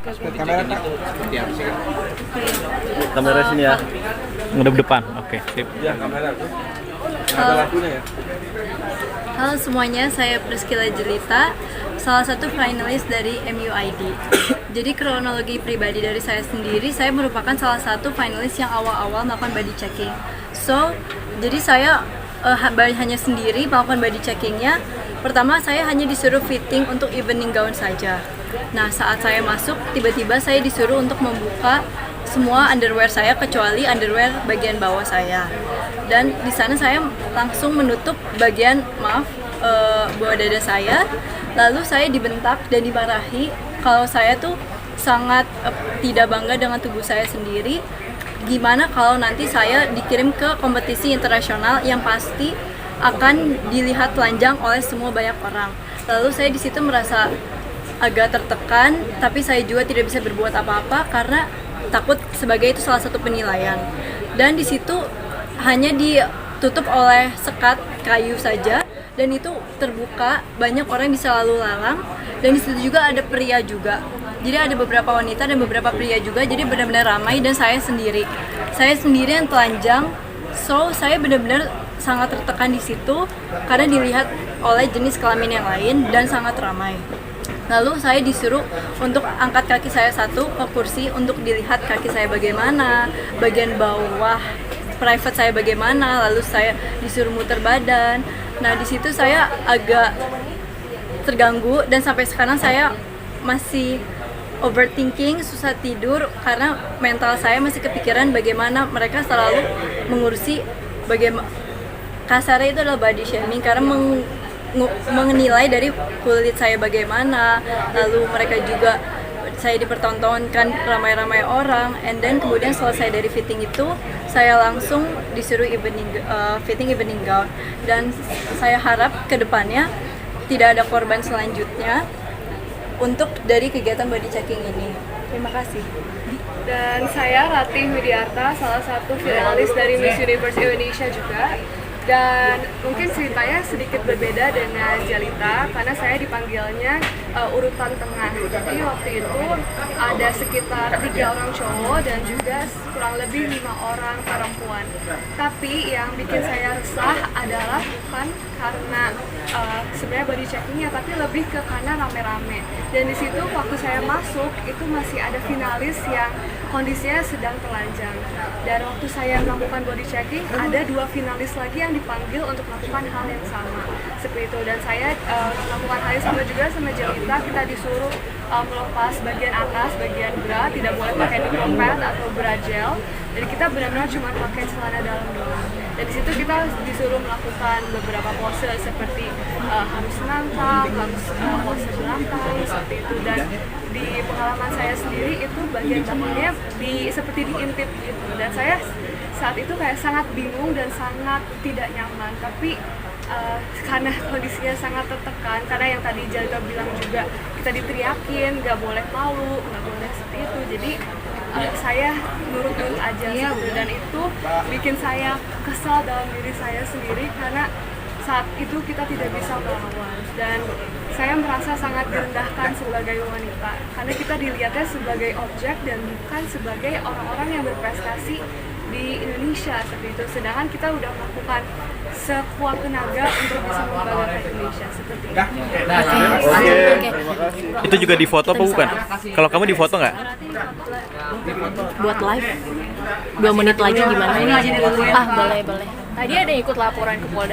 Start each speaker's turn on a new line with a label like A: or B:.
A: Pas mau dicekin itu seperti apa sih?
B: Kamera sini ya.
C: Ngadep depan. Oke, sip.
A: Ya kamera tuh. Ada
D: Halo.
A: lagunya ya.
D: Halo semuanya, saya Priscilla Jelita, salah satu finalis dari MUID. Jadi kronologi pribadi dari saya sendiri, saya merupakan salah satu finalis yang awal-awal melakukan body checking. So, jadi saya hanya sendiri melakukan body checkingnya. Pertama, saya hanya disuruh fitting untuk evening gown saja. Nah, saat saya masuk, tiba-tiba saya disuruh untuk membuka semua underwear saya kecuali underwear bagian bawah saya. Dan di sana saya langsung menutup bagian bawah dada saya. Lalu saya dibentak dan dimarahi kalau saya tuh sangat tidak bangga dengan tubuh saya sendiri. Gimana kalau nanti saya dikirim ke kompetisi internasional yang pasti akan dilihat telanjang oleh semua banyak orang. Lalu saya di situ merasa agak tertekan, tapi saya juga tidak bisa berbuat apa-apa karena takut sebagai itu salah satu penilaian. Dan di situ hanya ditutup oleh sekat kayu saja, dan itu terbuka, banyak orang bisa lalu lalang, dan di situ juga ada pria juga. Jadi ada beberapa wanita dan beberapa pria juga, jadi benar-benar ramai. Dan saya sendiri yang telanjang, so saya benar-benar sangat tertekan di situ karena dilihat oleh jenis kelamin yang lain dan sangat ramai. Lalu saya disuruh untuk angkat kaki saya satu ke kursi untuk dilihat kaki saya bagaimana, bagian bawah private saya bagaimana, lalu saya disuruh muter badan. Nah, di situ saya agak terganggu dan sampai sekarang saya masih overthinking, susah tidur karena mental saya masih kepikiran bagaimana mereka selalu mengurusi bagaimana kasarnya itu adalah body shaming karena menilai dari kulit saya bagaimana, lalu mereka juga saya dipertontonkan ramai-ramai orang, and then kemudian selesai dari fitting itu saya langsung disuruh fitting evening gown, dan saya harap kedepannya tidak ada korban selanjutnya untuk dari kegiatan body checking ini. Terima kasih.
E: Dan saya Ratih Widiarta, salah satu finalis dari Miss Universe Indonesia juga. Dan mungkin ceritanya sedikit berbeda dengan Jelita karena saya dipanggilnya urutan tengah. Jadi waktu itu ada sekitar 3 orang cowok dan juga kurang lebih 5 orang perempuan. Tapi yang bikin saya resah adalah bukan karena sebenarnya body checkingnya, tapi lebih ke karena rame-rame. Dan di situ waktu saya masuk itu masih ada finalis yang kondisinya sedang telanjang. Dan waktu saya melakukan body checking ada 2 finalis lagi yang dipanggil untuk melakukan hal yang sama seperti itu, dan saya melakukan hal yang sama juga sama Jelita. Kita disuruh melepas bagian atas, bagian bra, tidak boleh pakai nipple pad atau bra gel, jadi kita benar-benar cuma pakai celana dalam doang. Dan di situ kita disuruh melakukan beberapa pose seperti harus nangkap, harus pose belakang seperti itu. Dan di pengalaman saya sendiri itu bagian belakangnya seperti diintip gitu, dan saya saat itu kayak sangat bingung dan sangat tidak nyaman. Tapi karena kondisinya sangat tertekan, karena yang tadi Jelita bilang juga kita diteriakin, nggak boleh malu, nggak boleh seperti itu. Jadi saya nurut-nurut aja gitu, dan itu bikin saya kesal dalam diri saya sendiri karena saat itu kita tidak bisa melawan, dan saya merasa sangat direndahkan sebagai wanita karena kita dilihatnya sebagai objek dan bukan sebagai orang-orang yang berprestasi di Indonesia seperti itu. Sedangkan kita udah melakukan sekuat tenaga untuk bisa membanggakan Indonesia seperti itu.
C: Oke. Itu juga di foto apa bukan? Kalau kamu di foto nggak?
F: Buat live 2 menit lagi gimana?
E: Ini aja dulu ya.
F: Boleh.
E: Tadi ada yang ikut laporan ke Polda.